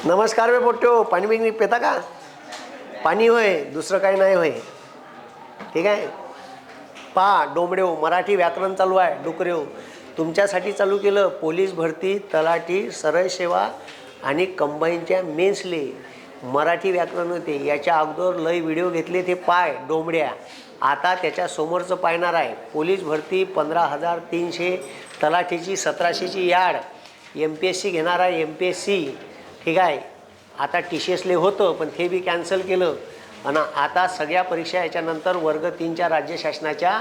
नमस्कार बे पोट्यो, पाणी बिणी पिता का? पाणी होय, दुसरं काही नाही होय. ठीक आहे. पहा डोंबडेव, मराठी व्याकरण चालू आहे. डुकरेव, तुमच्यासाठी चालू केलं पोलीस भरती, तलाठी, सरळ सेवा आणि कंबाईनच्या मेन्सले मराठी व्याकरण होते. याच्या अगोदर लय व्हिडिओ घेतले ते पाय डोंबड्या. आता त्याच्या समोरचं पाहणार आहे. पोलीस भरती 15,300, तलाठीची 1700ची याड, MPSC घेणार आहे. MPSC ठीक आहे. आता TCSले होतं पण ते बी कॅन्सल केलं. आणि आता सगळ्या परीक्षा याच्यानंतर वर्ग 3च्या राज्य शासनाच्या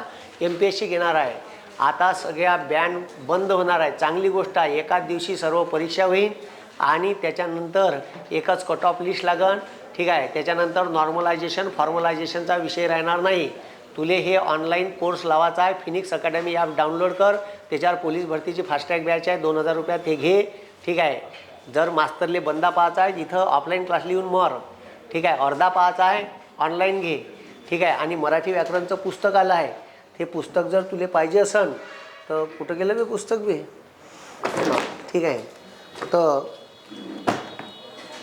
MPSC घेणार आहे. आता सगळ्या बॅन बंद होणार आहे. चांगली गोष्ट आहे. एकाच दिवशी सर्व परीक्षा होईल आणि त्याच्यानंतर एकच कट ऑफ लिस्ट लागन. ठीक आहे. त्याच्यानंतर नॉर्मलायझेशन फॉर्मलायझेशनचा विषय राहणार नाही. तुले हे ऑनलाईन कोर्स लावायचा आहे. फिनिक्स अकॅडमी ॲप डाउनलोड कर. त्याच्यावर पोलीस भरतीची फास्ट्रॅग बॅच आहे. 2000 रुपयात ते घे. ठीक आहे. जर मास्तरले बंदा पाहायचा आहे इथं ऑफलाईन क्लास लिहून मर. ठीक आहे. अर्धा पाहायचा आहे ऑनलाईन घे. ठीक आहे. आणि मराठी व्याकरणचं पुस्तक आलं आहे. ते पुस्तक जर तुले पाहिजे असेल तर कुठं गेलं बे पुस्तक बे? ठीक आहे. तर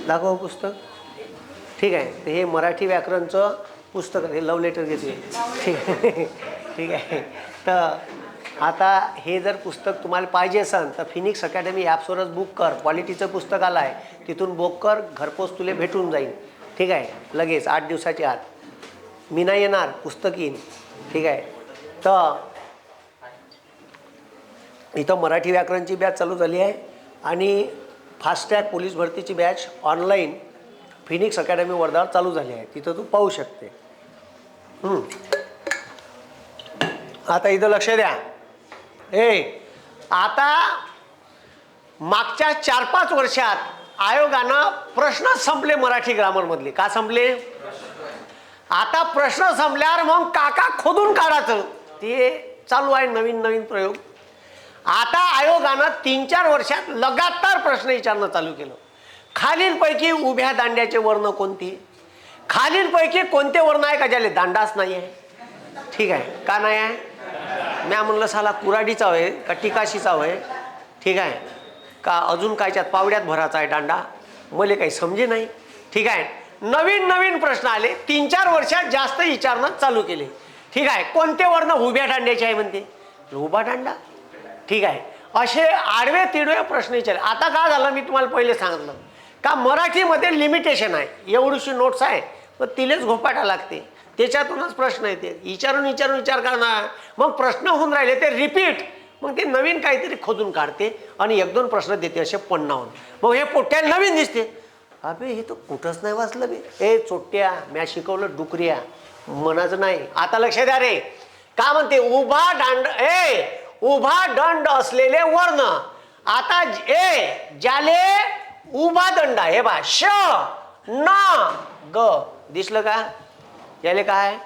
दाखव पुस्तक. ठीक आहे. तर हे मराठी व्याकरणचं पुस्तक हे लव्ह लेटर घेते. ठीक आहे. ठीक आहे. तर आता हे जर पुस्तक तुम्हाला पाहिजे असेल तर फिनिक्स अकॅडमी ॲप्सवरच बुक कर. क्वालिटीचं पुस्तक आलं आहे. तिथून बुक कर. घरपोच तुले भेटून जाईल. ठीक आहे. लगेच 8 दिवसाच्या आत. मी नाही येणार, पुस्तक येईल. ठीक आहे. तर इथं मराठी व्याकरणची बॅच चालू झाली आहे आणि फास्ट्रॅग पोलीस भरतीची बॅच ऑनलाईन फिनिक्स अकॅडमी वर्धावर चालू झाली आहे. तिथं तू पाहू शकते. आता इथं लक्ष द्या. आता मागच्या 4-5 वर्षात आयोगानं प्रश्न संपले मराठी ग्रामरमधले. का संपले? आता प्रश्न संपल्यावर मग काका खोदून काढायचं ते चालू आहे. नवीन नवीन प्रयोग. आता आयोगानं 3-4 वर्षात लगातार प्रश्न विचारणं चालू केलं. खालीलपैकी उभ्या दांड्याचे वर्ण कोणते? खालीलपैकी कोणते वर्ण आहे का ज्याला दांडाच नाही आहे? ठीक आहे. का नाही आहे? म्या म्हणलं साला कुराडीचा होय का टिकाशीचा होय? ठीक आहे. का अजून कायच्यात पावड्यात भराचा आहे दांडा? मला काही समजे नाही. ठीक आहे. नवीन नवीन प्रश्न आले. 3-4 वर्षात जास्त विचारणं चालू केले. ठीक आहे. कोणते वर्ण उभ्या दांड्याचे आहे म्हणते? उभा दांडा. ठीक आहे. असे आडवे तिडवे प्रश्न विचारले. आता काय झालं मी तुम्हाला पहिले सांगितलं का मराठीमध्ये लिमिटेशन आहे. एवढीशी नोट्स आहे पण तिलेच घोपाटा लागते. त्याच्यातूनच प्रश्न येते. विचारून विचार करणार. मग प्रश्न होऊन राहिले ते रिपीट. मग ते नवीन काहीतरी खोदून काढते आणि 1-2 प्रश्न देते असे 55. मग हे पोट्याला नवीन दिसते. अबे हे तर कुठंच नाही वाचलं बे. ए चोट्ट्या, म्या शिकवलं डुकऱ्या मनाचं नाही. आता लक्ष द्या रे. का म्हणते? उभा दांड उभा दंड असलेले वर्ण. आता ज्याले उभा दंड आहे बा श न ग दिसलं का? याले काय?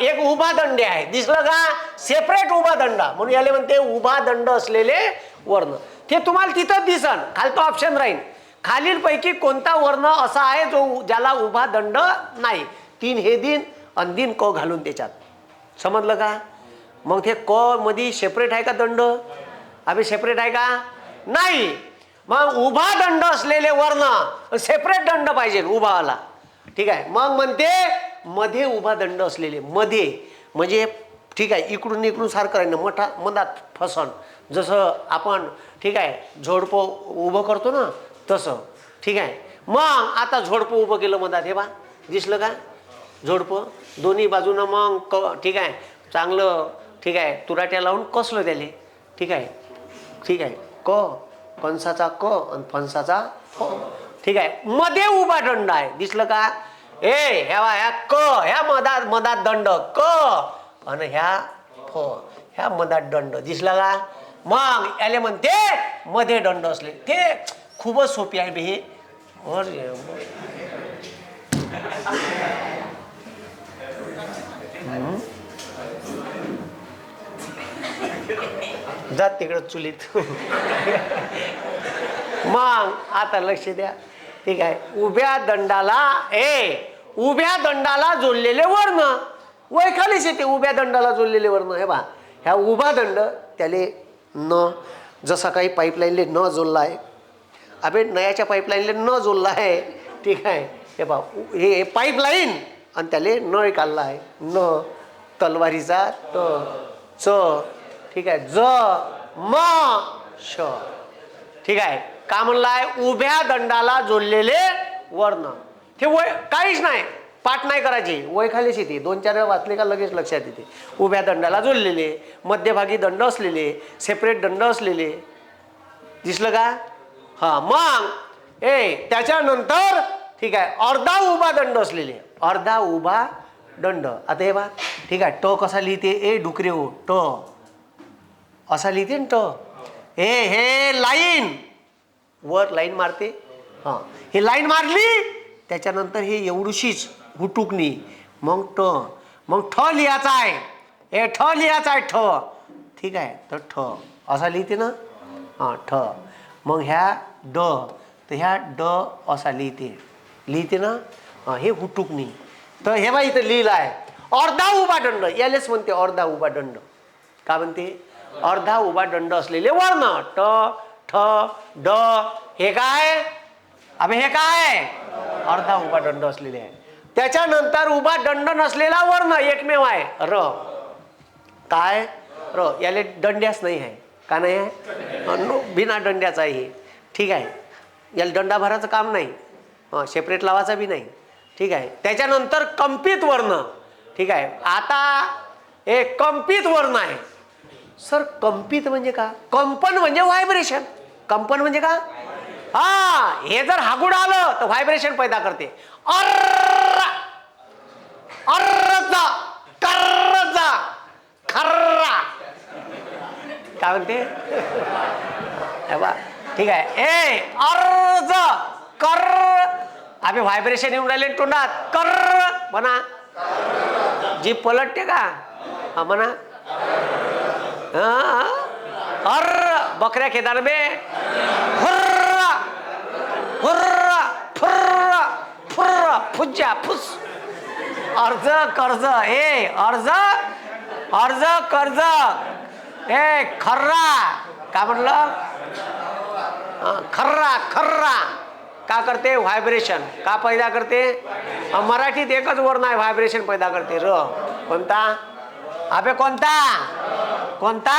एक उभा दंड आहे. दिसलं का? सेपरेट उभा दंड म्हणून याले म्हणते उभा दंड असलेले वर्ण. ते तुम्हाला तिथं दिसन. खालतो ऑप्शन राहील. खालीलपैकी कोणता वर्ण असा आहे जो ज्याला उभा दंड नाही? 3 हे दिन आणि दिन क घालून त्याच्यात. समजलं का? मग ते क मध्ये सेपरेट आहे का दंड? अबे सेपरेट आहे का? नाही. मग उभा दंड असलेले वर्ण सेपरेट दंड पाहिजे उभावाला. ठीक आहे. मग म्हणते मध्ये उभा दंड असलेले. मध्ये म्हणजे ठीक आहे इकडून इकडून सारखं आहे ना मधात फसन. जसं आपण ठीक आहे झोडपं उभं करतो ना तसं. ठीक आहे. मग आता झोडपं उभं केलं मधात. हे बा दिसलं का? झोडपं दोन्ही बाजूनं मग ठीक आहे चांगलं ठीक आहे तुराट्या लावून कसलं त्याले. ठीक आहे. ठीक आहे. कंसाचा क आणि फणसाचा फ. ठीक आहे. मध्ये उभा दंड आहे. दिसलं का? ह्या क ह्या मधात दंड क आणि ह्या फ ह्या मधात दंड. दिसला का? मग याले म्हणते मध्ये दंड असले. ते खूपच सोपी आहे बे हे. जात तिकडं चुलीत. मग आता लक्ष द्या. ठीक आहे. उभ्या दंडाला जोडलेले वर्ण वैखालीच येते. उभ्या दंडाला जोडलेले वर्ण. हे बा ह्या उभा दंड त्याले न जसा काही पाईपलाईनले न जोडला आहे अबे नयाच्या पाईपलाईनला न जोडला आहे, ठीक आहे. हे बा हे पाईपलाईन आणि त्याले नळ काढला आहे. न तलवारीचा त च, ठीक आहे. ज म श, ठीक आहे. का म्हणलाय? उभ्या दंडाला जोडलेले वर्ण. ते वय काहीच नाही, पाठ नाही करायची, वय खालीच येते. 2-4 वेळा वाचले का लगेच लक्षात येते. उभ्या दंडाला जोडलेले, मध्यभागी दंड असलेले, सेपरेट दंड असलेले. दिसलं का? हा. मग त्याच्यानंतर ठीक आहे अर्धा उभा दंड असलेले, अर्धा उभा दंड. आता हे बा, ठीक आहे. ट कसा लिहिते? ए डुकरे हो, ट असा लिहिते ना ट. हे लाईन वर लाईन मारते. हां, हे लाईन मारली त्याच्यानंतर हे एवढीशीच हुटुकणी, मग ट, मग ठ लिहायचा आहे. हे ठ लिहायचा आहे, ठ, ठीक आहे. तर ठ असा लिहिते ना. हां, ठ. मग ह्या ड, तर ह्या ड असा लिहिते ना. हां, हे हुटुकणी. तर हे बा इथं लिहिलं आहे अर्धा उभा दंड, यालेच म्हणते अर्धा उभा दंड. का म्हणते? अर्धा उभा दंड असलेले वर्ण. ट, ठ, ड. हे काय? अबे हे काय? अर्धा उभा दंड असलेले आहे. त्याच्यानंतर उभा दंड नसलेला वर्ण एकमेव आहे र. काय? र. याले दंड्याच नाही आहे. का नाही आहे? बिना दंड्याचा आहे हे, ठीक आहे. याला दंडा भरायचं काम नाही, सेपरेट लावायचा बी नाही, ठीक आहे. त्याच्यानंतर कंपित वर्ण, ठीक आहे. आता हे कंपित वर्ण आहे. सर कंपित म्हणजे का? कंपन म्हणजे व्हायब्रेशन. कंपन म्हणजे का? हा, हे जर हागुड आलं तर व्हायब्रेशन पैदा करते. अर्र, अर्रचा, कर्रचा, खर्रा. काय म्हणते? ठीक आहे. ए अर्ज कर, अबे व्हायब्रेशन येऊन राहिले तोंडात. कर म्हणा, जी पलटते का? हा म्हणा. अर्र बकऱ्या खेदार बे. हुर्रा, हुर्रा, फुर्रा, फुर्रा, फुज्जा, फुस. अर्ज कर्ज, ए अर्ज, अर्ज कर्ज. ए खर्रा, का म्हणलं? खर्रा, खर्रा. का करते? व्हायब्रेशन. का पैदा करते? मराठीत एकच वर्ण आहे व्हायब्रेशन पैदा करते, र. कोणता? अबे कोणता? कोणता?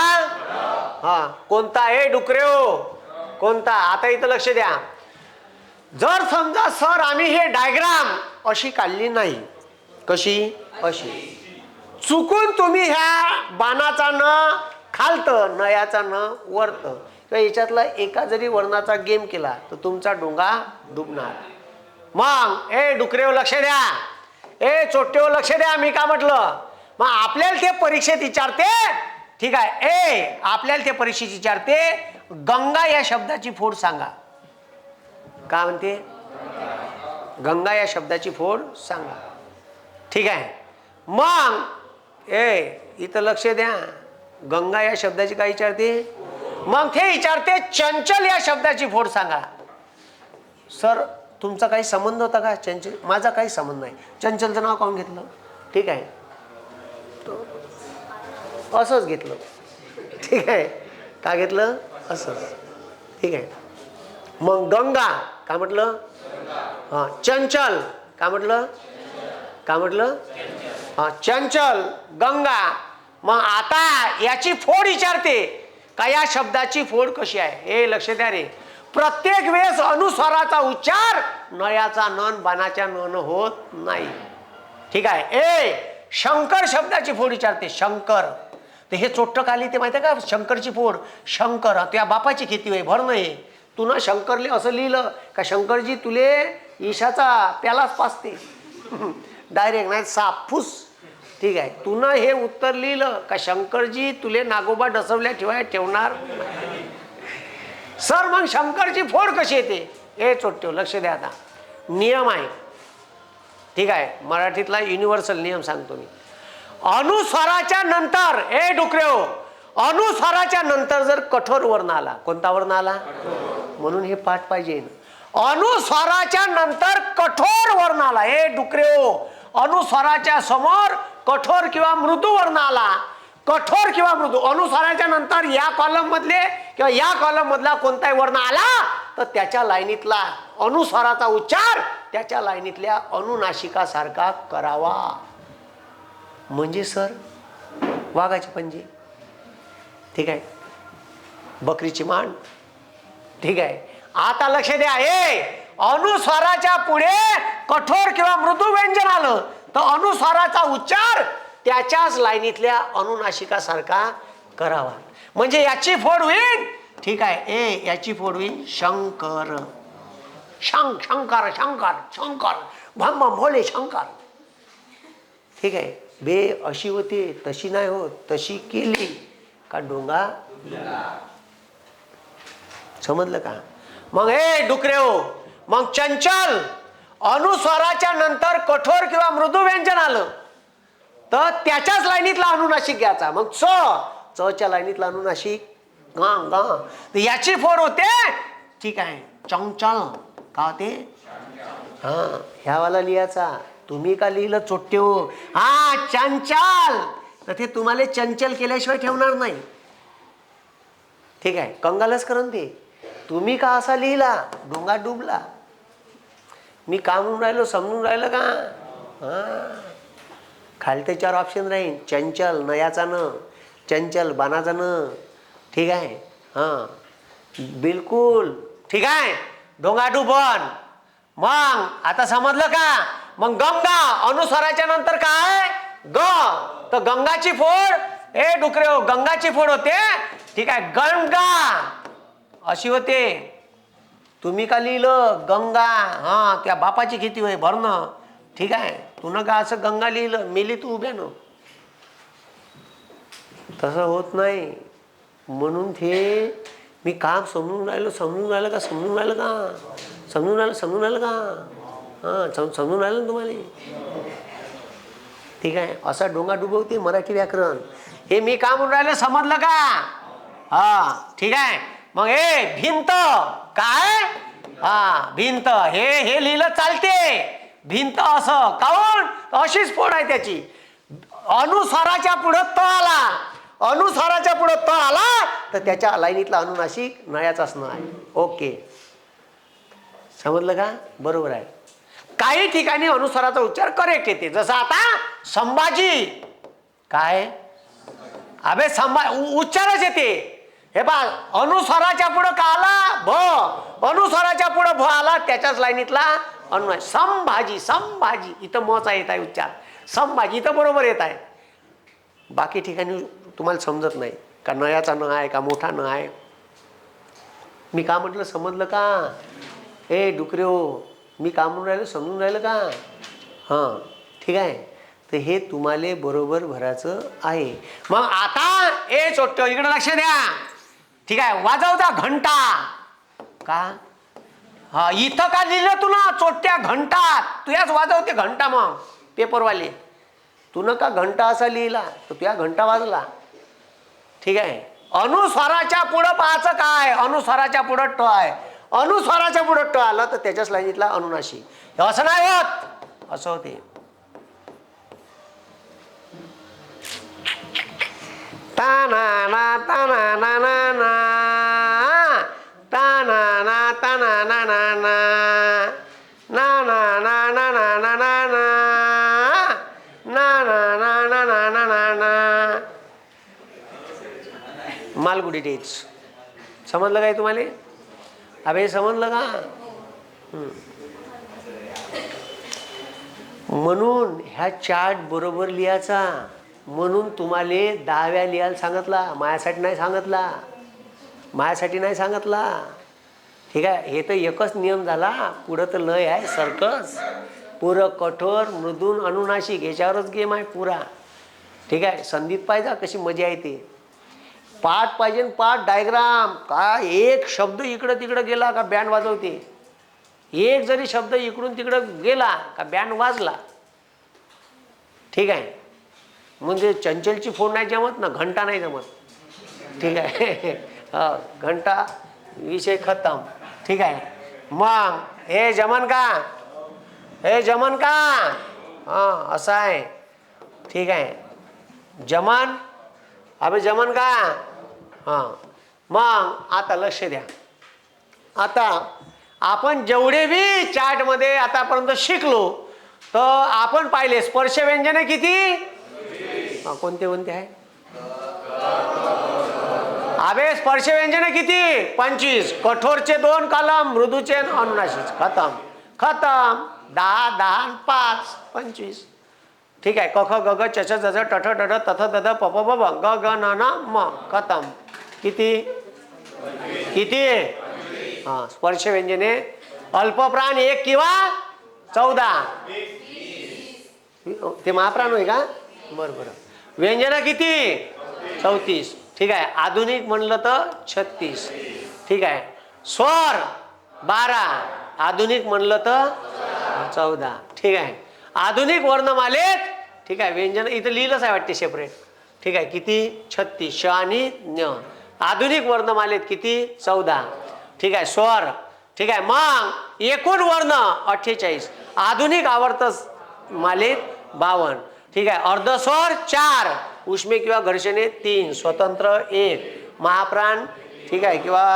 हा, कोणता? ए डुकरे हो, कोणता? आता इथं लक्ष द्या. जर समजा सर आम्ही हे डायग्राम अशी काढली नाही, कशी? अशी. चुकून तुम्ही ह्या बाणाचा न खालत, नयाचा न वरत, किंवा याच्यातला एका जरी वर्णाचा गेम केला तर तुमचा डोंगा डुबणार. मग ए डुकरेव लक्ष द्या, ए चोट्टेव लक्ष द्या. मी का म्हटलं? मग आपल्याला ते परीक्षेत विचारते, ठीक आहे. ए आपल्याला ते परीक्षेत विचारते गंगा या शब्दाची फोड सांगा. का म्हणते? गंगा या शब्दाची फोड सांगा, ठीक आहे. मग ए इथं लक्ष द्या, गंगा या शब्दाची काय विचारते? मग ते विचारते चंचल या शब्दाची फोड सांगा. सर तुमचा काही संबंध होता का चंचल? माझा काही संबंध नाही. चंचलचं नाव काऊन घेतलं? ठीक आहे, असंच घेतलं, ठीक आहे. का घेतलं? असंच, ठीक आहे. मग गंगा का म्हटलं? हां. चंचल का म्हटलं? का म्हटलं? हां, चंचल, गंगा. मग आता याची फोड विचारते का या शब्दाची फोड कशी आहे? हे लक्ष द्या रे. प्रत्येक वेळेस अनुस्वाराचा उच्चार नयाचा नन बाणाच्या नन होत नाही, ठीक आहे. ए शंकर शब्दाची फोड विचारते. शंकर, ते हे चोट्ट खाली ते माहिती आहे का? शंकरची फोड. शंकर तुझ्या बापाची खेती होय, भर नाही. तू ना शंकरले असं लिहिलं का शंकरजी तुले ईशाचा त्यालाच पाचते डायरेक्ट, नाही साप फुस, ठीक आहे. तू ना हे उत्तर लिहिलं का शंकरजी तुले नागोबा डसवल्या ठेवाय ठेवणार. सर मग शंकरची फोड कशी येते? ए चोट्टे लक्ष द्या. आता नियम आहे, ठीक आहे. मराठीतला युनिव्हर्सल नियम सांगतो मी. अनुस्वाराच्या नंतर, ए डुकरेओ, अनुस्वाराच्या नंतर जर कठोर वर्ण आला, कोणता वर्ण आला? म्हणून हे पाठ पाहिजे. अनुस्वाराच्या नंतर कठोर वर्ण आला, ए डुकरेओ, अनुस्वाराच्या समोर कठोर किंवा मृदू वर्ण आला, कठोर किंवा मृदू, अनुस्वाराच्या नंतर या कॉलम मधले किंवा या कॉलम मधला कोणताही वर्ण आला तर त्याच्या लाईनीतला अनुस्वाराचा उच्चार त्याच्या लाईनीतल्या अनुनासिकासारखा करावा. म्हणजे सर वाघाचे पंजे, ठीक आहे, बकरीची मान, ठीक आहे. आता लक्ष द्या, हे अनुस्वाराच्या पुढे कठोर किंवा मृदू व्यंजन आलं तर अनुस्वाराचा उच्चार त्याच्याच लाईनीतल्या अनुनासिकासारखा करावा. म्हणजे याची फोड होईल, ठीक आहे, ए याची फोड होईल शंकर, शंकर शंकर शंकर भम भम भोले शंकर, ठीक आहे. बे अशी होती तशी नाही होत, तशी केली का डोंगा. समजलं का? मग हे डुकरे हो, मग चंचल अनुस्वाराच्या नंतर कठोर किंवा मृदू व्यंजन आलं तर त्याच्याच लाईनीतला अनुनासिक घ्यायचा. मग चच्या लाईनीतला अनुनासिक गा गा, याची फोड होते, ठीक आहे, चंचल का होते, हा ह्यावाला लिहायचा. तुम्ही का लिहिलं चोट्टे हो, हा चंचल, तर ते तुम्हाला चंचल केल्याशिवाय ठेवणार नाही, ठीक आहे. कंगालच करून ते तुम्ही का असा लिहिला, डोंगा डुबला. मी का म्हणून राहिलो समजून राहिलं का? हा खाली त्याच्यावर ऑप्शन राहील, चंचल नयाचा न, चंचल बाणाचा न, ठीक आहे. हा बिलकुल ठीक आहे, डोंगा डुबन. मग आता समजलं का? मग गंगा अनुस्वाराच्या नंतर काय ग, तर गंगाची फोड, ए डुकरे हो गंगाची फोड होते, ठीक आहे, गंगा अशी होते. तुम्ही का लिहिलं गंगा, हा त्या बापाची किती होय भरणं, ठीक आहे. तुनं का असं गंगा लिहिलं, मेली तू उभ्यानं, तसं होत नाही. म्हणून ते मी काम समजून राहिलो, समजून राहिलं का, समजून राहिलं का, समजून राहिलं का, हां समजून राहिलं ना तुम्हाला, ठीक आहे. असा डोंगा डुबवते मराठी व्याकरण. हे मी का म्हणून राहिलं समजलं का? हा ठीक आहे. मग हे भिंत काय, हा भिंत, हे लिहिलं चालते, भिंत असं काऊन, अशीच फोड आहे त्याची. अनुस्वाराच्या पुढं त आला, अनुस्वाराच्या पुढं त आला तर त्याच्या लाईनीतला अनुनासिक नयाचाच न आहे. ओके समजलं का? बरोबर आहे. काही ठिकाणी अनुस्वाराचा उच्चार करेक्ट येते, जसं आता संभाजी काय, अबे उच्चारच येते. हे बा अनुस्वाराच्या पुढं का आला भ, अनुस्वाराच्या पुढं भ आला त्याच्याच लाईनीतला अनुनासिक. संभाजी, संभाजी इथं मोचा येत आहे उच्चार, संभाजी इथं बरोबर येत आहे. बाकी ठिकाणी तुम्हाला समजत नाही का नयाचा न आहे का मोठा न आहे. मी का म्हटलं समजलं का? ए डुकरे हो, मी का म्हणून राहिलो समजून राहिलं का? हां ठीक आहे. तर हे तुम्हाला बरोबर भरायचं आहे. मग आता ए चोट्ट इकडे लक्ष द्या, ठीक आहे. वाजवता घंटा का, हा इथं का लिहिलं तुला चोट्ट्या घंटा, तुयाच वाजवते घंटा. मग पेपरवाले तुनं का घंटा असा लिहिला तर तुया घंटा वाजला, ठीक आहे. अनुस्वाराच्या पुढं पाहायचं काय, अनुस्वाराच्या पुढं ट आहे, अनुस्वाराच्या पुढं ट आलं तर त्याच्याच लाईनीतला अनुनासिक. असं नाही होत, असं होते. ताना ना ताना ना ना ना, ताना ना ताना ना ना ना, ना ना ना ना ना ना ना ना, ना ना ना ना ना ना ना. मालगुडी डेज समजलं काय तुम्हाला? अबे समजलं का? म्हणून ह्या चार्ट बरोबर लिहायचा. म्हणून तुम्हाला 10 वेळा लिहायला सांगितला, माझ्यासाठी नाही सांगितला, माझ्यासाठी नाही सांगितला, ठीक आहे. हे तर एकच नियम झाला, पुढं तर लय आहे सर्कस, पुरं कठोर मृदून अनुनासिक याच्यावरच गेम आहे पुरा, ठीक आहे. संधीत पाहिजे कशी मजा येते. पाठ पाहिजे, पाठ डायग्राम का, एक शब्द इकडं तिकडं गेला का बँड वाजवते, एक जरी शब्द इकडून तिकडं गेला का बँड वाजला, ठीक आहे. म्हणजे चंचलची फोन नाही जमत ना, घंटा नाही जमत, ठीक आहे. घंटा विषय खतम, ठीक आहे. मग हे जमन का, हे जमन का, हां असं आहे, ठीक आहे. जमन, अबे जमन का, हां. मग आता लक्ष द्या, आता आपण जेवढे बी चार्टमध्ये आतापर्यंत शिकलो तर आपण पाहिले स्पर्श व्यंजने किती? कोणते कोणते आहे? अबे स्पर्श व्यंजने किती? 25. कठोरचे 2 कॉलम, मृदूचे अनुनासिक. खतम खतम. 10 10 5 25. ठीक आहे. क ख ग घ च छ ज झ ट ठ ड ढ त थ द ध प प ब भ ग घ न न म. खतम. किती किती? हा. स्पर्श व्यंजने अल्पप्राण 1 किंवा 14. ते महाप्राण होय का? बरं. व्यंजन किती? 34. ठीक आहे. आधुनिक म्हणलं तर 36. ठीक आहे. स्वर 12. आधुनिक म्हणलं तर 14. ठीक आहे. आधुनिक वर्णमालेत ठीक आहे व्यंजन इथं लिहिलंच आहे वाटते सेपरेट. ठीक आहे. किती? 36. श आणि ञ. आधुनिक वर्णमालेत किती? 14. ठीक आहे. स्वर ठीक आहे. मग एकूण वर्ण 48. आधुनिक आवर्त मालेत 52. ठीक आहे. अर्धस्वर 4. उष्मे किंवा घर्षणे 3. स्वतंत्र 1. महाप्राण ठीक आहे किंवा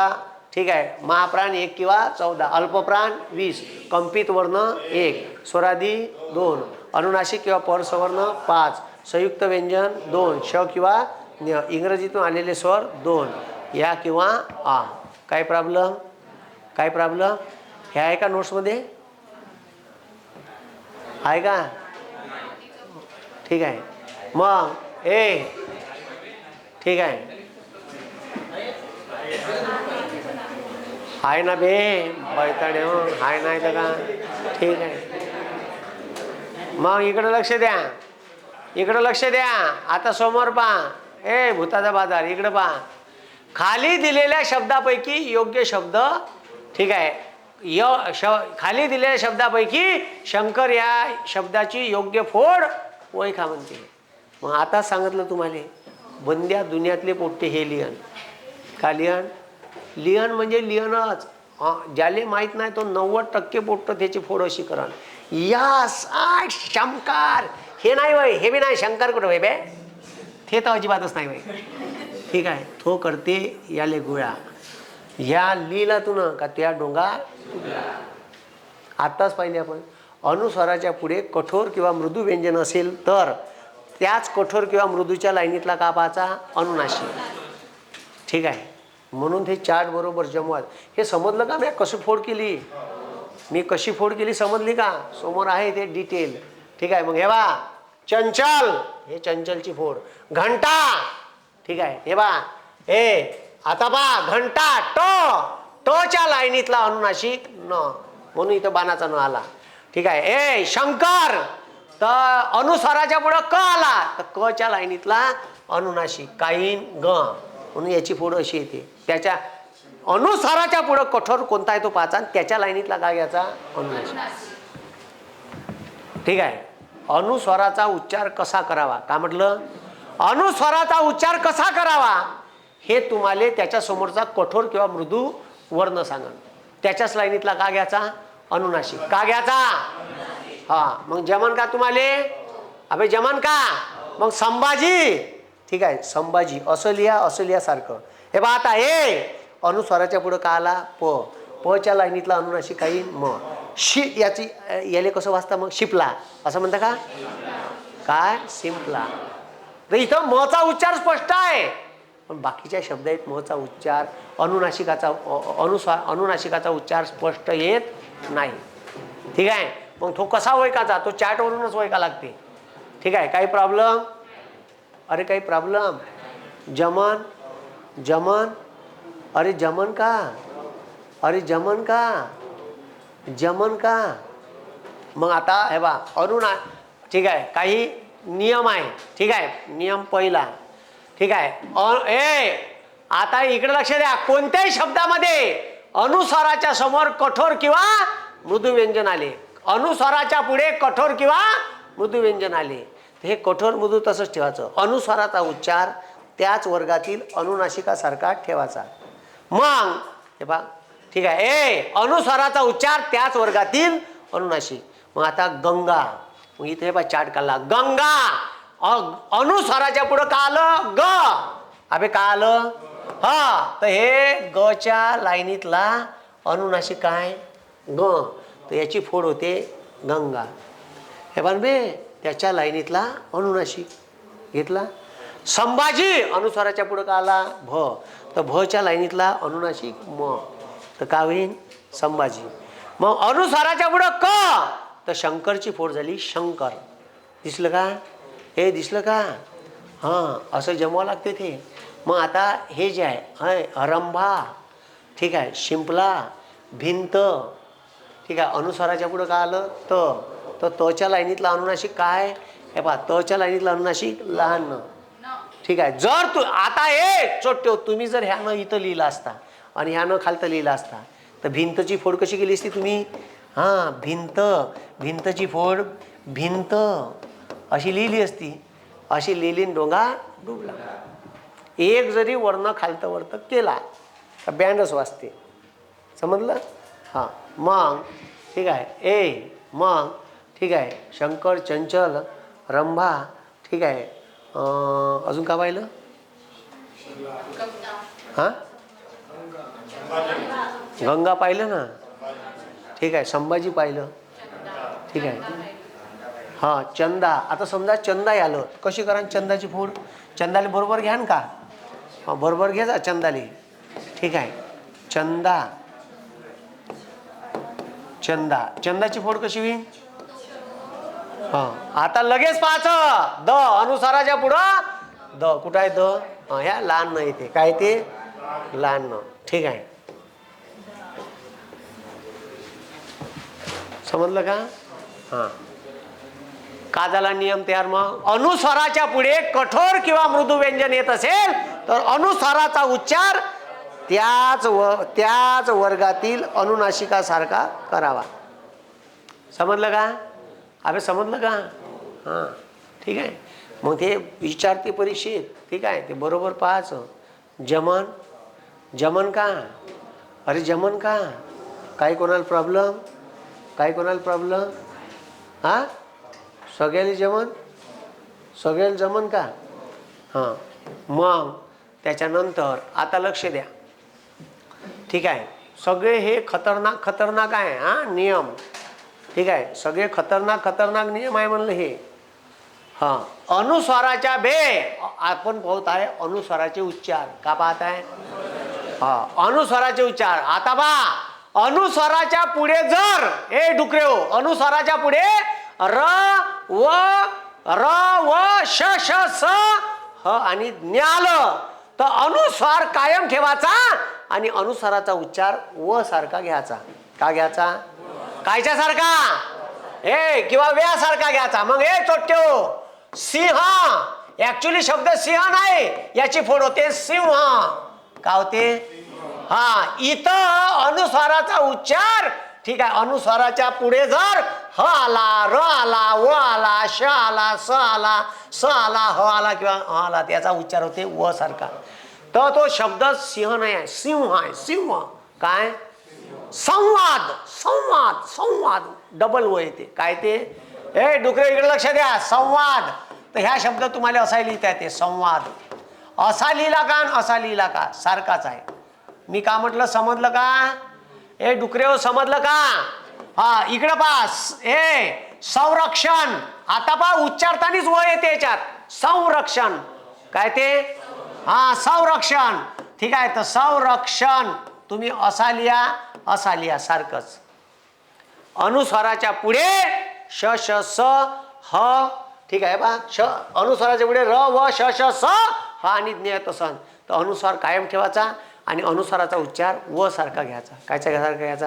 ठीक आहे महाप्राण 1 किंवा 14. अल्पप्राण 20. कंपित वर्ण 1. स्वरादी 2. अनुनासिक किंवा परसवर्ण 5. संयुक्त व्यंजन 2. श किंवा ञ. इंग्रजीतून आलेले स्वर 2. या किंवा आ. काय प्रॉब्लेम? काय प्रॉब्लेम? हे आहे का नोट्समध्ये? आहे का? ठीक आहे. मग ए ठीक आहे आहे ना बे बैताडे हाय नाही तर का? ठीक आहे. मग इकडं लक्ष द्या. इकडं लक्ष द्या. आता समोर पहा. ए भूताचा बाजार इकडं पहा. खाली दिलेल्या शब्दापैकी योग्य शब्द ठीक आहे. खाली दिलेल्या शब्दापैकी शंकर या शब्दाची योग्य फोड ओळखा म्हणते. मग आता सांगितलं तुम्हाला बंद्या दुनियातले पोट्टे हे लिहन. का लिहन? लिहन म्हणजे लिहनच. ज्याले माहीत नाही तो 90% पोट्ट त्याची फोड अशी करण. यस शंकर हे नाही वय. हे बी नाही. शंकर कुठं वय बे? ते तर अजिबातच नाही वय. ठीक आहे. तो करते याले गोळ्या. ह्या लिहिला तू ना का त्या डोंगा आत्ताच पाहिले आपण. अनुस्वाराच्या पुढे कठोर किंवा मृदू व्यंजन असेल तर त्याच कठोर किंवा मृदूच्या लाईनीतला का पाहायचा? अनुनासिक. ठीक आहे. म्हणून ते चार्ट बरोबर जमवत. हे समजलं का? मी कशी फोड केली? मी कशी फोड केली समजली का? समोर आहे ते डिटेल. ठीक आहे. मग हे बा चंचल हे चंचलची फोड. घंटा ठीक आहे. हे बा ए आता बा घंटा टोच्या लाईनीतला अनुनासिक न. म्हणून इथं बाणाचा न आला. ठीक आहे. ए शंकर तर अनुस्वाराच्या पुढं क आला तर क च्या लाईनीतला अनुनासिक. काहीन ग म्हणून याची फोड अशी येते. त्याच्या अनुस्वाराच्या पुढं कठोर कोणता आहे तो पाचा. त्याच्या लाईनीतला का घ्यायचा? अनुनासिक. ठीक आहे. अनुस्वाराचा उच्चार कसा करावा? का म्हटलं? अनुस्वाराचा उच्चार कसा करावा हे तुम्हाला त्याच्या समोरचा कठोर किंवा मृदू वर्ण सांगन. त्याच्याच लाईनीतला का घ्यायचा? अनुनासिक. का घ्यायचा? हा. मग जमन का तुम्हाला? अबे जमन का? मग संभाजी ठीक आहे. संभाजी असं लिहा सारखं. हे बा आता हे अनुस्वाराच्या पुढं का आला? प च्या लाईनीतला अनुनासिक काही म. शी याची याले कसं वाचता मग? शिपला असं म्हणता का? काय? सिंपला. तर इथं मचा उच्चार स्पष्ट आहे पण बाकीच्या शब्द आहेत मचा उच्चार अनुनासिकाचा अनुनासिकाचा उच्चार स्पष्ट येत नाही. ठीक आहे. मग तो कसा ओळखायचा? तो चार्टवरूनच ओळखा लागते. ठीक आहे. काही प्रॉब्लेम? अरे काही प्रॉब्लेम? जमन जमन अरे जमन का? अरे जमन का? जमन का? मग आता हे बा अनुना ठीक आहे. काही नियम आहे. ठीक आहे. नियम पहिला ठीक आहे. आता इकडे लक्ष द्या. कोणत्याही शब्दामध्ये अनुस्वाराच्या समोर कठोर किंवा मृदू व्यंजन आले. अनुस्वाराच्या पुढे कठोर किंवा मृदू व्यंजन आले हे कठोर मृदू तसंच ठेवायचं. अनुस्वाराचा उच्चार त्याच वर्गातील अनुनासिकासारखा ठेवायचा. मग हे बा ठीक आहे. अनुस्वाराचा उच्चार त्याच वर्गातील अनुनासिक. मग आता गंगा. मग इथे हे बा चार्ट काढला. गंगा अनुस्वाराच्या पुढं का आलं? ग. अबे का आलं? हा. तर हे ग च्या लाईनीतला अनुनासिक काय ग, तर याची फोड होते गंगा. हे पण बे त्याच्या लाईनीतला अनुनासिक घेतला. संभाजी अनुस्वाराच्या पुढं का आला भ, तर भच्या लाईनीतला अनुनासिक म, तर का होईल संभाजी. मग अनुस्वाराच्या पुढं क, तर शंकरची फोड झाली शंकर. दिसलं का, हे दिसलं का. हां असं जमवावं लागते ते. मग आता हे जे आहे रंभा, ठीक आहे, शिंपला, भिंत, ठीक आहे, अनुस्वाराच्या पुढं का आलं तर तच्या लाईनीतला अनुनासिक काय, हे पहा तच्या लाईनीतला अनुनासिक लहान न, ठीक आहे. जर तू आता हे चोट्यो तुम्ही जर ह्यानं इथं लिहिला असता आणि ह्यानं खालतं लिहिला असता तर भिंतची फोड कशी केली असती तुम्ही. हां भिंत, भिंतची फोड भिंत अशी लिहिली असती. अशी लिहिली डोंगा डुबला. एक जरी वर्ण खालतं वरतं केला तर बँडच वाजते. समजलं. हां मग ठीक आहे. ए मग ठीक आहे, शंकर, चंचल, रंभा, ठीक आहे, अजून का पाहिलं. हां गंगा पाहिलं ना, ठीक आहे, संभाजी पाहिलं, ठीक आहे. हां चंदा. आता समजा चंदा आलं, कशी करा चंदाची फोड. चंदाले बरोबर घ्या का. हां बरोबर घ्या जा चंदाले, ठीक आहे. चंदा, चंदा, चंदाची फोड कशी होईल. हां आता लगेच पाहायचं द अनुसाराच्या पुढं द कुठं आहे द, ह्या लहान न येते काय ते लहान न, ठीक आहे. समजलं का. हां का झाला नियम तयार. मग अनुस्वाराच्या पुढे कठोर किंवा मृदू व्यंजन येत असेल तर अनुस्वाराचा उच्चार त्याच वर्गातील अनुनासिकासारखा करावा. समजलं का. अबे समजलं का. हां ठीक आहे. मग ते विचारते परीक्षेत, ठीक आहे, ते बरोबर पाहायचं. जमन, जमन का, अरे जमन का, काही कोणाला प्रॉब्लेम, काही कोणाला प्रॉब्लेम. हां सगळ्याला जमन, सगळ्याला जमन का. हां मग त्याच्यानंतर आता लक्ष द्या, ठीक आहे. सगळे हे खतरनाक खतरनाक आहे हां नियम, ठीक आहे. सगळे खतरनाक खतरनाक नियम आहे म्हणलं हे. हां अनुस्वाराच्या बे आपण पाहत आहे अनुस्वाराचे उच्चार. का पाहत आहे. हां अनुस्वाराचे उच्चार. आता पहा अनुस्वाराच्या पुढे जर ए डुकरे हो, अनुस्वाराच्या पुढे र व श श स ह आणि ज्ञ आलं तर अनुस्वार कायम ठेवायचा आणि अनुस्वाराचा उच्चार व सारखा घ्यायचा. का घ्यायचा. कायच्या सारखा ए किंवा व्यासारखा घ्यायचा. मग ए चोट्यो सिंह, ऍक्च्युली शब्द सिंह नाही, याची फोड होते सिंह. का होते. हा इथं अनुस्वाराचा उच्चार, ठीक आहे, अनुस्वाराच्या पुढे जर ह आला, र आला, व आला, श आला, स आला, स आला, ह आला किंवा ह आला, त्याचा उच्चार होते व सारखा. तर तो शब्द सिंह नाही आहे, सिंह आहे. सिंह काय संवाद, संवाद, संवाद डबल व येते. काय ते ए डुकरे इकडे लक्ष द्या. संवाद. तर ह्या शब्द तुम्हाला असा लिहिता येते संवाद. असा लिहिला का असा लिहिला का सारखाच आहे. मी का म्हटलं समजलं का. ए डुकरे हो समजलं का. हा इकडे पास ए संरक्षण. आता पहा उच्चारतानीच व येते याच्यात. संरक्षण काय ते हा संरक्षण, ठीक आहे. तर संरक्षण तुम्ही असा लिहा सारखंच. अनुस्वाराच्या पुढे श श स ह, ठीक आहे बा. श अनुस्वाराच्या पुढे र व श श स ह आणि ज्ञ तसं. तर अनुस्वार कायम ठेवायचा आणि अनुस्वाराचा उच्चार व सारखा घ्यायचा. कायच्या सारखा घ्यायचा.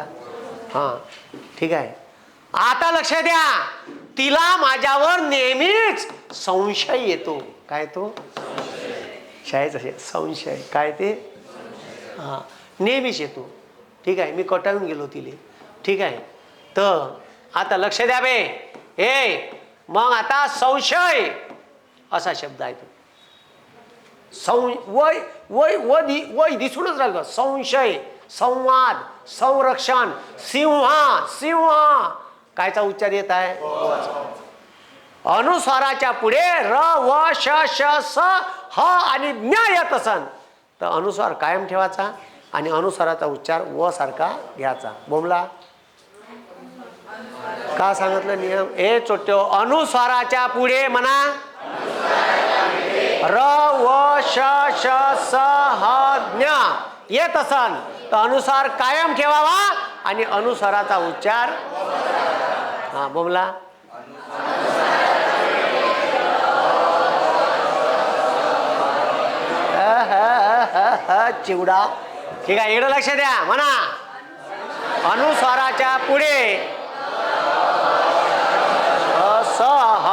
हां ठीक आहे. आता लक्ष द्या. तिला माझ्यावर नेहमीच संशय येतो. काय तो शाळेचा संशय काय ते हां नेहमीच येतो. ठीक आहे. मी कटाळून गेलो तिले. ठीक आहे. तर आता लक्ष द्या बे. ए मग आता संशय असा शब्द आहे तो. वय वय वय दिसूनच राहिलं. संशय, संवाद, संरक्षण, सिंह, सिंह कायचा उच्चार येत आहे. अनुस्वाराच्या पुढे र व श श स ह आणि ज्ञ येत असन तर अनुस्वार कायम ठेवायचा आणि अनुस्वाराचा उच्चार व सारखा घ्यायचा. बोमला का सांगितलं नियम? ए चोट्यो, अनुस्वाराच्या पुढे म्हणा र व श श स ह ज्ञ येत असन तर अनुस्वार कायम ठेवावा आणि अनुस्वाराचा उच्चार हा बोमला चिवडा. ठीक आहे, इकडं लक्ष द्या. म्हणा अनुस्वाराच्या पुढे स ह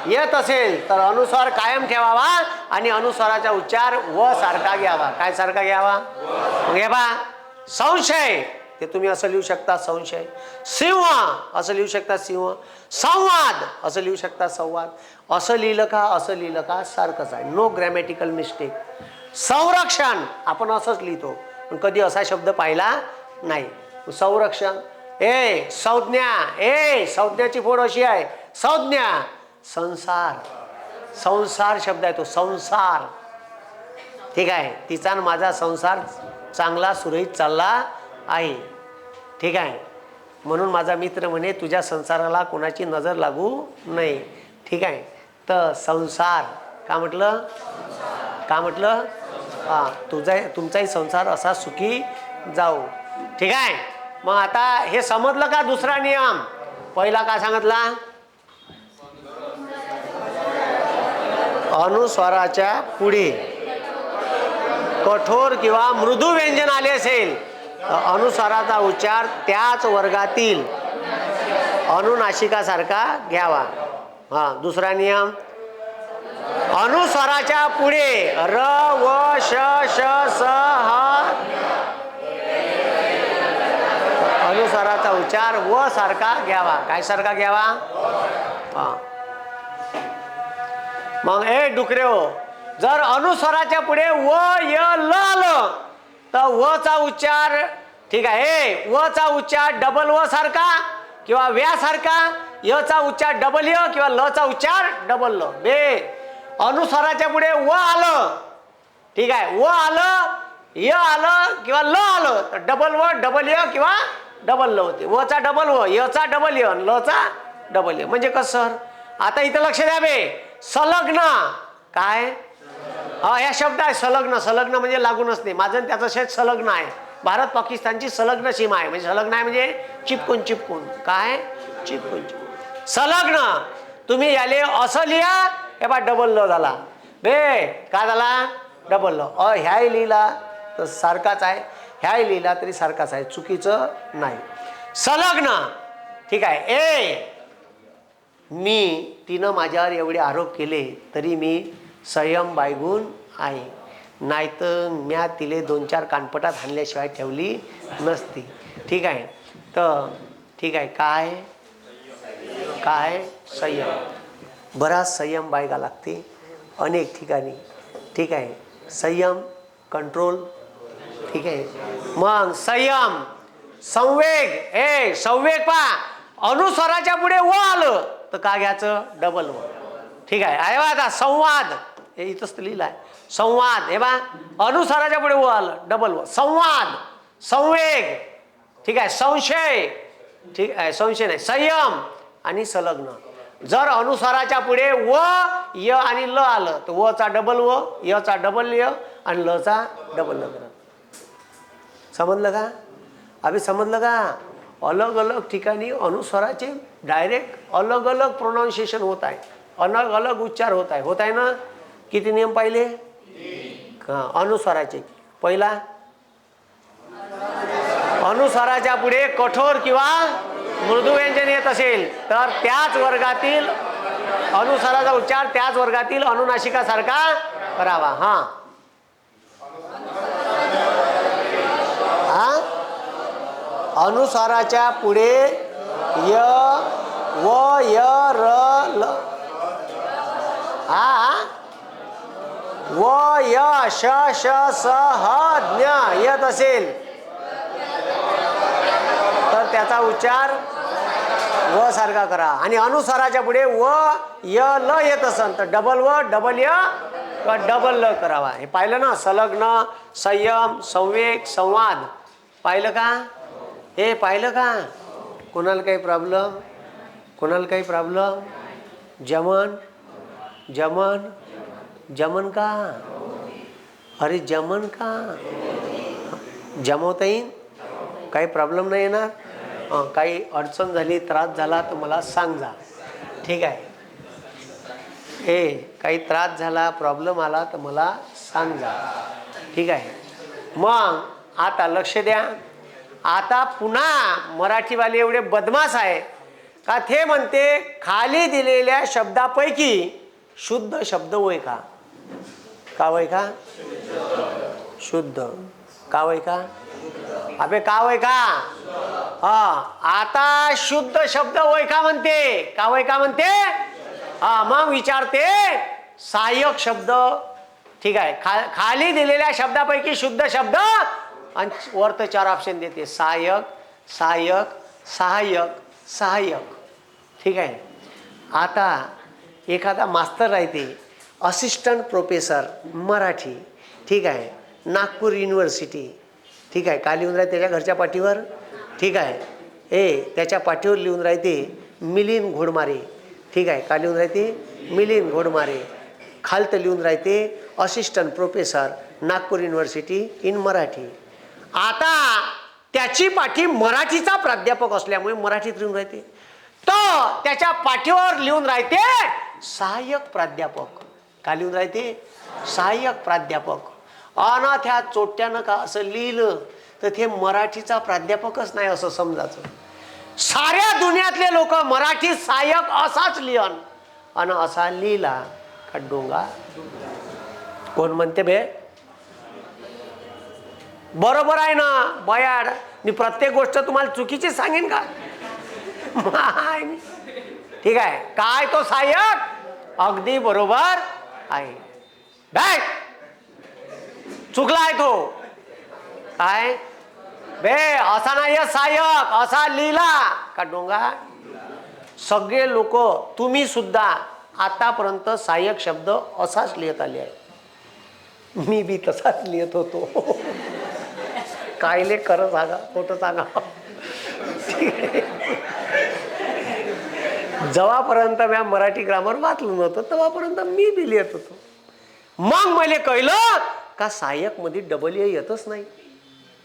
येत असेल तर अनुस्वार कायम ठेवावा आणि अनुस्वाराचा उच्चार व सारखा घ्यावा. काय सारखा घ्यावा? घे बा. संशय ते तुम्ही असं लिहू शकता संशय. सिंह असं लिहू शकता सिंह. संवाद असं लिहू शकता संवाद. असं लिहिलं का असं लिहिलं का सारखंच आहे. No grammatical mistake. संरक्षण आपण असंच लिहितो पण कधी असा शब्द पाहिला नाही. संरक्षण. ए संज्ञा. ए संज्ञाची फोड अशी आहे. संज्ञा. संसार. संसार शब्द आहे तो संसार. ठीक आहे, तिचा आणि माझा संसार चांगला सुरळीत चालला आहे. ठीक आहे, म्हणून माझा मित्र म्हणे तुझ्या संसाराला कोणाची नजर लागू नये. ठीक आहे, तर संसार का म्हटलं? का म्हटलं? हा, तुमचाही संसार असा सुखी जाऊ. ठीक आहे, मग आता हे समजलं का? दुसरा नियम पहिला काय सांगितला? अनुस्वाराच्या पुढे कठोर किंवा मृदू व्यंजन आले असेल अनुस्वाराचा उच्चार त्याच वर्गातील अनुनासिकासारखा घ्यावा. हा दुसरा नियम अनुस्वाराच्या पुढे र व श श स ह अनुस्वाराचा उच्चार व सारखा घ्यावा. काय सारखा घ्यावा? हा. मग ए डुकरे हो, जर अनुस्वाराच्या पुढे व य ल आलं तर व चा उच्चार ठीक आहे, व चा उच्चार डबल व सारखा किंवा व्या सारखा, य चा उच्चार डबल य किंवा ल चा उच्चार डबल ल. बे अनुस्वाराच्या पुढे व आलं, ठीक आहे, व आलं, य आलं किंवा ल आलं तर डबल व डबल य किंवा डबल ल होते. व चा डबल व, य चा डबल य, ल चा डबल य. म्हणजे कसं? आता इथं लक्ष द्या बे. संलग्न काय? हा या शब्द आहे संलग्न. संलग्न म्हणजे लागूनच नाही. माझं त्याचं शेत संलग्न आहे. भारत पाकिस्तानची संलग्न सीमा आहे. म्हणजे संलग्न आहे म्हणजे चिपकून चिपकून. काय? चिपकून चिपकून. संलग्न तुम्ही याले असं लिहा, हे बा डबल ल झाला. बे काय झाला? डबल ल. ह्याही लिहिला तर सारखाच आहे, ह्याही लिहिला तरी सारखाच आहे, चुकीचं नाही. संलग्न ठीक आहे. ए मी तिनं माझ्यावर एवढे आरोप केले तरी मी संयम बाळगून आहे, नाहीतर म्या तिले 2-4 कानपटात हाणल्याशिवाय ठेवली नसती. ठीक आहे, तर ठीक आहे. काय काय? संयम. बराच संयम बाळगा लागते अनेक ठिकाणी. ठीक आहे, संयम कंट्रोल. ठीक आहे, मग संयम संवेग. ए संवेग पा अनुस्वाराच्या पुढे व आलं तर का घ्यायचं? डबल व. ठीक आहे, आहे बा. आता संवाद हे इथंच लिहिलं आहे. संवाद हे बा अनुस्वाराच्या पुढे व आलं डबल व. संवाद संवेग. ठीक आहे, संशय. ठीक आहे, संशय नाही, संयम आणि संलग्न. जर अनुस्वाराच्या पुढे व य आणि ल आलं तर व चा डबल व, य चा डबल य आणि ल चा डबल ल. समजलं का? अभि समजलं का? अलग अलग ठिकाणी अनुस्वाराचे डायरेक्ट अलग अलग प्रोनाउन्सिएशन होत आहे, अलग अलग उच्चार होत आहे. होत आहे ना? किती नियम पाहिले? अनुस्वाराचे. पहिला अनुस्वाराच्या पुढे कठोर किंवा मृदू व्यंजन येत असेल तर त्याच वर्गातील अनुस्वाराचा उच्चार त्याच वर्गातील अनुनासिकासारखा करावा. हा अनुस्वाराच्या पुढे य व य र ल हा व य श श स ह ज्ञ येत असेल तर त्याचा उच्चार व सारखा करा. आणि अनुस्वाराच्या पुढे व य ल येत असेल तर डबल व डबल य किंवा डबल ल करावा. हे पाहिलं ना, संलग्न, संयम, संवेग, संवाद पाहिलं का? हे पाहिलं का? कोणाला काही प्रॉब्लेम? कोणाला काही प्रॉब्लेम? जमन जमन जमन का? अरे जमन का? जमवता येईल? काही प्रॉब्लेम नाही येणार? काही अडचण झाली, त्रास झाला तर मला सांग जा. ठीक आहे? काही त्रास झाला, प्रॉब्लेम आला तर मला सांग जा. ठीक आहे? मग आता लक्ष द्या. आता पुन्हा मराठीवाले एवढे बदमाश आहे का ते म्हणते खाली दिलेल्या शब्दापैकी शुद्ध शब्द होय का? का होय का? शुद्ध का होय का? अबे का होय का? आता शुद्ध शब्द होय का म्हणते? का होय का म्हणते? मग विचारते सहाय्यक शब्द. ठीक आहे, खाली दिलेल्या शब्दापैकी शुद्ध शब्द आणि वरत 4 ऑप्शन देते. सहाय्यक, सहाय्यक, सहाय्यक, सहाय्यक. ठीक आहे. आता एखादा मास्तर राहते, असिस्टंट प्रोफेसर मराठी. ठीक आहे, नागपूर युनिव्हर्सिटी. ठीक आहे, का लिहून राहते त्याच्या घरच्या पाठीवर? ठीक आहे, त्याच्या पाठीवर लिहून राहते मिलिंद घोडमारे. ठीक आहे, का लिहून राहते? मिलिंद घोडमारे. खालत लिहून राहते assistant professor Nagpur university in Marathi. आता त्याची पाठी मराठीचा प्राध्यापक असल्यामुळे मराठीत लिहून राहते. तो त्याच्या पाठीवर लिहून राहते सहाय्यक प्राध्यापक. का लिहून राहते? सहाय्यक प्राध्यापक. अन त्या चोट्यानं का असं लिहिलं तर ते मराठीचा प्राध्यापकच नाही असं समजायचं. साऱ्या दुनियातले लोक मराठी सहाय्यक असाच लिहन आणि असा लिहिला का डोंगा. कोण म्हणते बे? बरोबर आहे ना बयाड? मी प्रत्येक गोष्ट तुम्हाला चुकीची सांगेन का? ठीक आहे, काय तो सहाय्यक? अगदी बरोबर आहे. बॅग चुकला आहे तो. काय बे? असा नाही सहाय्यक, असा लिहिला का डोंगा. सगळे लोक, तुम्ही सुद्धा आतापर्यंत सहाय्यक शब्द असाच लिहित आले आहे. मी बी तसाच लिहित होतो. कायले खरं सांगा, खोटं सांगा. जेव्हापर्यंत मी मराठी ग्रामर वाचलं नव्हतं तेव्हापर्यंत मी बी लिहित होतो. मग मला कळलं का सहाय्यक मध्ये डबल ए येतच नाही,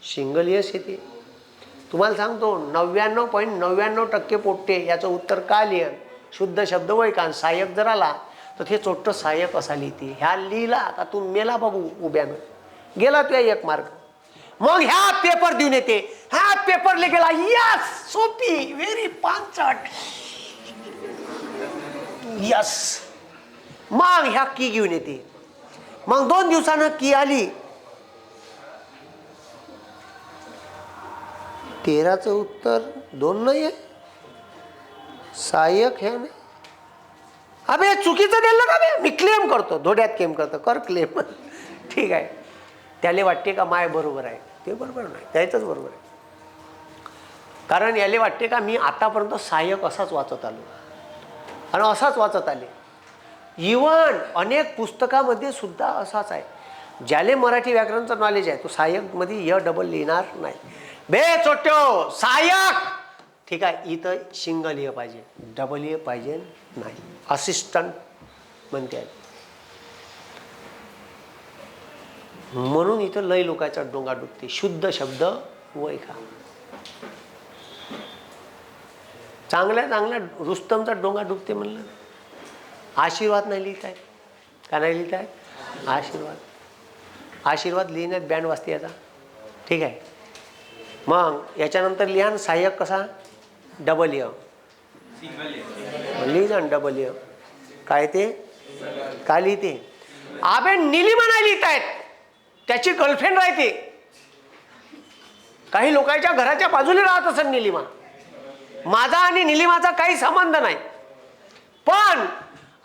सिंगल एस येते. तुम्हाला सांगतो 99.99% पोट्टे याचं उत्तर का लिहिन? शुद्ध शब्द वय का? सहाय्यक जर आला तर ते चोट्ट सहाय्यक असा लिहिते. ह्या लिहिला का तू मेला बाबू उभ्यानं, गेला तुझ्या 1 मार्क. मग ह्या पेपर देऊन येते, ह्या पेपरले गेला, यस सोपी, व्हेरी पांचट, यस. मग ह्या की घेऊन येते. मग 2 दिवसानं की आली, 13चं उत्तर 2 नाही आहे, सहाय्यक ह्या नाही. अबे चुकीचं दिलं का बे? मी क्लेम करतो, धोड्यात क्लेम करतो, कर क्लेम. ठीक आहे, त्याला वाटते का माय बरोबर आहे? ते बरोबर नाही, त्याचंच बरोबर आहे. कारण याला वाटते का मी आतापर्यंत सहाय्यक असाच वाचत आलो आणि असाच वाचत आले. इव्हन अनेक पुस्तकामध्ये सुद्धा असाच आहे. ज्याले मराठी व्याकरणचं नॉलेज आहे तो सहाय्यक मध्ये य डबल लिहिणार नाही. बे चोट्यो सहाय्यक, ठीक आहे, इथं सिंगल ए पाहिजे, डबल ए पाहिजे नाही. असिस्टंट म्हणते आहे. म्हणून इथं लय लोकांचा डोंगा डुबते. शुद्ध शब्द वय का? चांगल्या चांगल्या रुस्तमचा डोंगा डुबते म्हणलं. आशीर्वाद नाही लिहित आहे का? नाही लिहित आहे आशीर्वाद. आशीर्वाद लिहिण्यात बँड वाजते याचा. ठीक आहे, मग याच्यानंतर लिहा सहाय्यक कसा? डबल य लिहिजा डबल य. काय ते काय लिहिते? आबे निलिमा नाही लिहित आहेत, त्याची गर्लफ्रेंड राहते. काही लोकांच्या घराच्या बाजूला राहत असेल निलिमा. माझा आणि निलिमाचा काही संबंध नाही, पण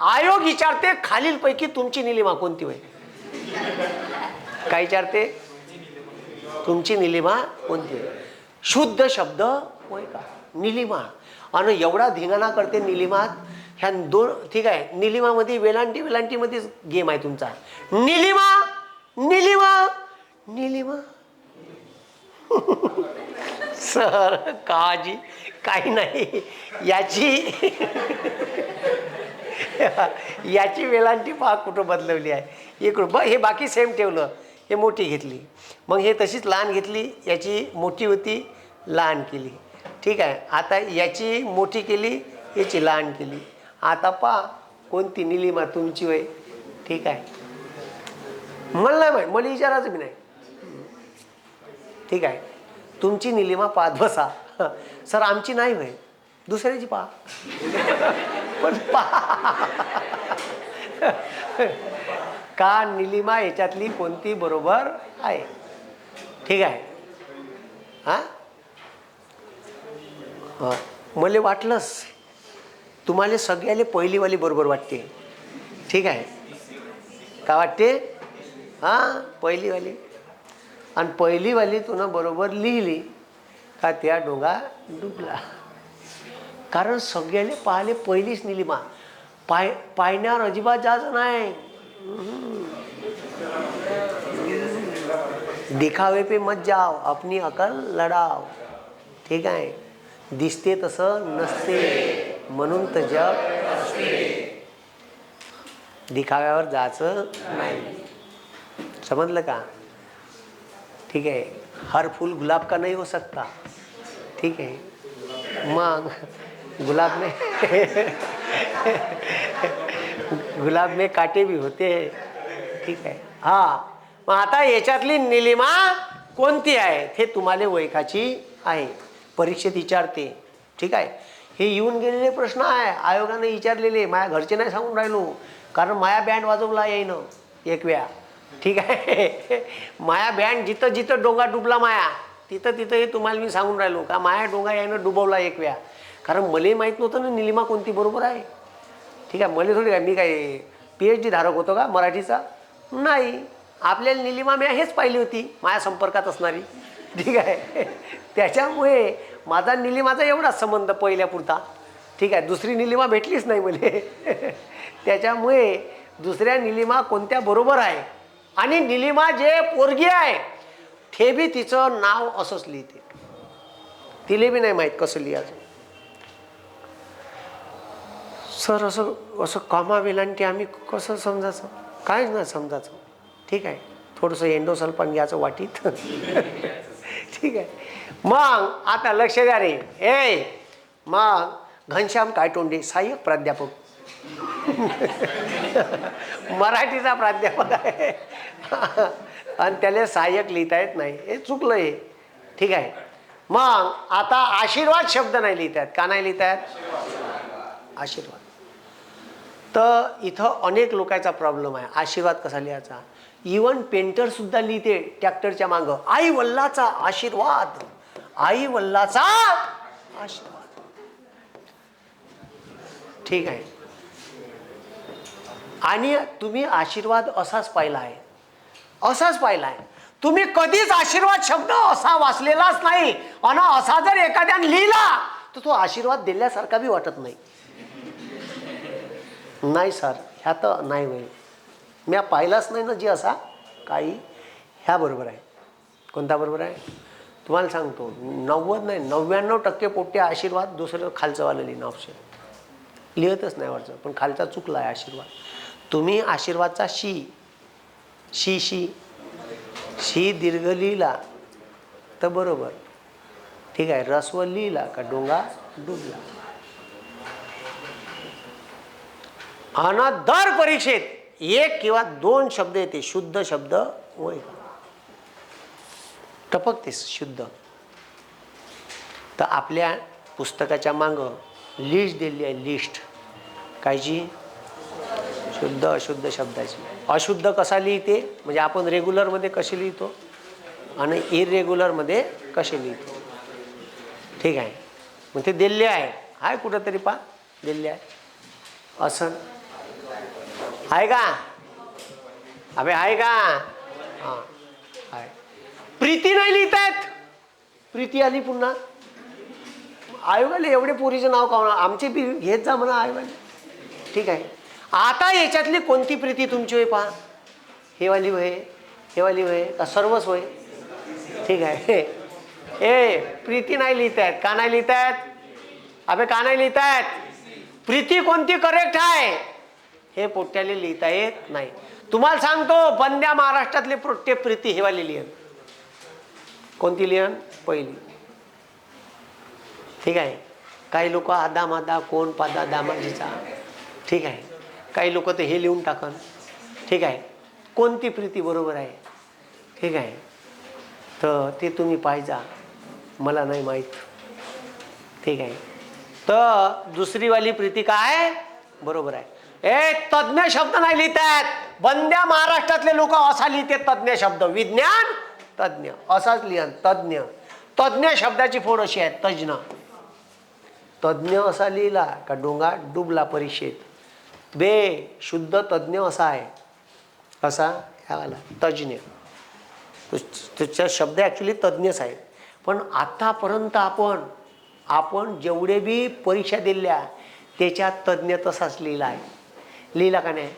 आयोग विचारते खालीलपैकी तुमची निलिमा कोणती होय? काय विचारते? तुमची निलिमा कोणती होय? शुद्ध शब्द होय का? निलिमा. आणि एवढा धिंगाणा करते निलिमात. ह्या दोन ठीक आहे, निलिमामध्ये वेलांटीमध्येच गेम आहे तुमचा. निलिमा निलिमा निलिमा. सर काळजी काही नाही, याची वेलांटी पहा कुठं बदलवली आहे. इकडं हे बाकी सेम ठेवलं, हे मोठी घेतली, मग हे तशीच लहान घेतली, याची मोठी होती लहान केली. ठीक आहे, आता याची मोठी केली, याची लहान केली. आता पहा कोणती निलिमा तुमची होय. ठीक आहे, मला नाही माहीत, मला विचारायचं बी नाही. ठीक आहे, तुमची निलिमा पाहत बसा. सर आमची नाही होय, दुसऱ्याची पहा. पण पहा का निलिमा याच्यातली कोणती बरोबर आहे. ठीक आहे. हां मला वाटलंच तुम्हाला सगळ्याले पहिलीवाली बरोबर वाटते. ठीक आहे, का वाटते? हां पहिलीवाली. आणि पहिलीवाली तुनं बरोबर लिहिली का त्या डोंगा डुबला. कारण सगळ्याले पाहिले पहिलीच निलिमा. पाहण्यावर अजिबात जायचं नाही. दिखावे पे मत जाओ, अपनी अकल लढाव. ठीक आहे, दिसते तसं नसते म्हणून तर जग. दिखाव्यावर जायचं नाही. समजलं का? ठीक है, हर फूल गुलाब का नहीं हो सकता. ठीक है, मग गुलाब में काटे भी होते हैं. ठीक आहे. हा, मग आता याच्यातली निलिमा कोणती आहे ते तुम्हाला ओळखायची आहे. परीक्षेत विचारते. ठीक आहे, हे येऊन गेलेले प्रश्न आहे, आयोगाने विचारलेले. माझ्या घरचे नाही सांगून राहिलो, कारण माया बँड वाजवला येईन एक वेळा. ठीक आहे, माया बँड जिथं जिथं डोंगा डुबला माया तिथं तिथं हे तुम्हाला मी सांगून राहिलो का माया डोंगा यानं डुबवला एक वेळा. कारण मलाही माहीत नव्हतं ना निलिमा कोणती बरोबर आहे. ठीक आहे, मला थोडी काय मी काय PhD धारक होतो का मराठीचा? नाही, आपल्याला निलिमा मी हेच पाहिली होती माझ्या संपर्कात असणारी. ठीक आहे, त्याच्यामुळे माझा निलिमाचा एवढाच संबंध पहिल्यापुरता. ठीक आहे, दुसरी निलिमा भेटलीच नाही मला. त्याच्यामुळे दुसऱ्या निलिमा कोणत्या बरोबर आहे. आणि निलिमा जे पोरगी आहे ते बी तिचं नाव असंच लिहिते. तिले बी नाही माहीत कसं लिहायचं. सर असं असं कामा वेलांटी आम्ही कसं समजायचं? काहीच नाही समजायचं. ठीक आहे, थोडंसं एंडोसल्फान घ्यायचं वाटीत. ठीक आहे, मग आता लक्ष द्या रे. मग घनश्याम कायतोंडे सहाय्यक प्राध्यापक, मराठीचा प्राध्यापक आहे. आणि त्याला सहाय्यक लिहिता येत नाही, हे चुकलं हे. ठीक आहे, मग आता आशीर्वाद शब्द नाही लिहितात. का नाही लिहितात? आशीर्वाद. तर इथं अनेक लोकांचा प्रॉब्लेम आहे. आशीर्वाद कसा लिहायचा? इवन पेंटर सुद्धा लिहिते ट्रॅक्टरच्या मागं, आई वल्लाचा आशीर्वाद, आई वल्लाचा आशीर्वाद. ठीक आहे, आणि तुम्ही आशीर्वाद असाच पाहिला आहे, असाच पाहिला आहे. तुम्ही कधीच आशीर्वाद शब्द असा वाचलेलाच नाही. आणि असा जर एखाद्याने लिहिला तर तो आशीर्वाद दिल्यासारखा बी वाटत नाही. नाही सर, ह्या तर नाही होईल, मी पाहिलाच नाही ना जी असा काही. ह्या बरोबर आहे. कोणता बरोबर आहे तुम्हाला सांगतो? 90 नाही 99% पोट्टे आशीर्वाद दुसरं खालचं वालं लिहिणं ऑप्शन लिहतच नाही वाटतं. पण खालचा चुकला आहे आशीर्वाद. तुम्ही आशीर्वादचा शी दीर्घ लिहिला तर बरोबर. ठीक आहे, रस्व लिहिला का डोंगा डुबला. आणि दर परीक्षेत 1 किंवा 2 शब्द येते शुद्ध शब्द होय, टपकते शुद्ध. तर आपल्या पुस्तकाच्या मागं लिस्ट दिली आहे, लिस्ट कायची? शुद्ध अशुद्ध शब्दाची. अशुद्ध कसा लिहिते म्हणजे आपण रेग्युलरमध्ये कसे लिहितो आणि इरेग्युलरमध्ये कसे लिहितो. ठीक आहे, मग ते दिल्ली आहे कुठंतरी पा दिल्ली आहे असं आहे का? अबे आहे का? हां आहे. प्रीती नाही लिहितायत. प्रीती आली पुन्हा. आयोगाला एवढे पोरीचं नाव का आमचे बी घेत जा म्हणा आयोगाने. ठीक आहे. आता याच्यातली कोणती प्रीती तुमची होय पहा. हेवाली वय, हेवाली वय का सर्वच वय. ठीक आहे. ए प्रीती नाही लिहित आहेत. का नाही लिहित आहेत. अबे का नाही लिहित आहेत. प्रीती कोणती करेक्ट आहे हे पोट्याले लिहिता येत नाही. तुम्हाला सांगतो बंद्या महाराष्ट्रातले पोट्टे प्रीती हेवाली लिहन. कोणती लिहन. पहिली. ठीक आहे. काही लोक आदा मादा कोण पादा दामाजीचा. ठीक आहे. काही लोक तर हे लिहून टाकन. ठीक आहे. कोणती प्रीती बरोबर आहे. ठीक आहे. तर ते तुम्ही पाहिजा, मला नाही माहीत. ठीक आहे. तर दुसरीवाली प्रीती काय बरोबर आहे. ए तज्ञ शब्द नाही लिहित आहेत. बंद्या महाराष्ट्रातले लोक असा लिहिते तज्ञ शब्द. विज्ञान तज्ञ असाच लिहन. तज्ञ. तज्ञ शब्दाची फोड अशी आहे तज्ञ. तज्ञ असा लिहिला का डोंगा डुबला परीक्षेत. बे शुद्ध तज्ञ असा आहे. असा ह्यावाला तज्ञ. त्याचा शब्द ॲक्च्युली तज्ञच आहे. पण आतापर्यंत आपण जेवढे बी परीक्षा दिल्या त्याच्यात तज्ञ तसाच लिहिला आहे. लिहिला का नाही.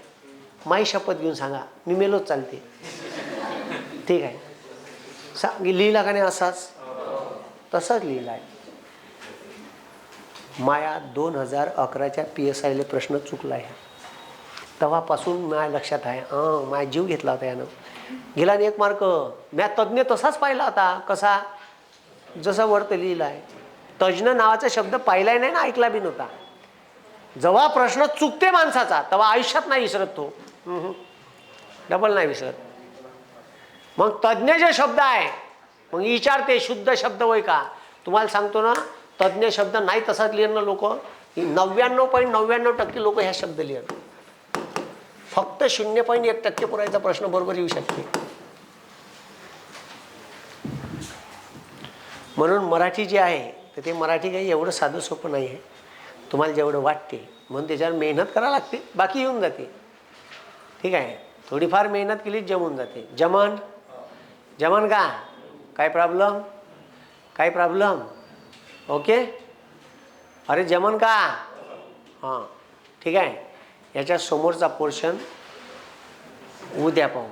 माई शपथ घेऊन सांगा मी मेलोच चालते. ठीक आहे. लिहिला का नाही असाच तसाच लिहिला आहे. माया 2011च्या PSIले प्रश्न चुकला आहे. तेव्हापासून माझ्या लक्षात आहे. माझा जीव घेतला होता यानं. गेला नाही 1 मार्क. म्या तज्ञ तसाच पाहिला होता. कसा जसा वरत लिहिला आहे. तज्ञ नावाचा शब्द पाहिलाही नाही ना ऐकला बी नव्हता. जेव्हा प्रश्न चुकते माणसाचा तेव्हा आयुष्यात नाही विसरत तो. डबल नाही विसरत. मग तज्ञ जे शब्द आहे मग विचारते शुद्ध शब्द होय का. तुम्हाला सांगतो ना तज्ञ शब्द नाही तसाच लिहिण ना लोक. 99.99% लोक ह्या शब्द लिहिण. फक्त 0.1% पुरायचा प्रश्न बरोबर येऊ शकते. म्हणून मराठी जे आहे तर ते मराठी काही एवढं साधं सोपं नाही आहे तुम्हाला जेवढं वाटते. म्हणून त्याच्यावर मेहनत करावी लागते. बाकी येऊन जाते. ठीक आहे. थोडीफार मेहनत केली जमून जाते. जमन जमन का. काय प्रॉब्लेम. काय प्रॉब्लेम. ओके. अरे जमन का. हां ठीक आहे. याच्या समोरचा पोर्शन उद्या पाहू.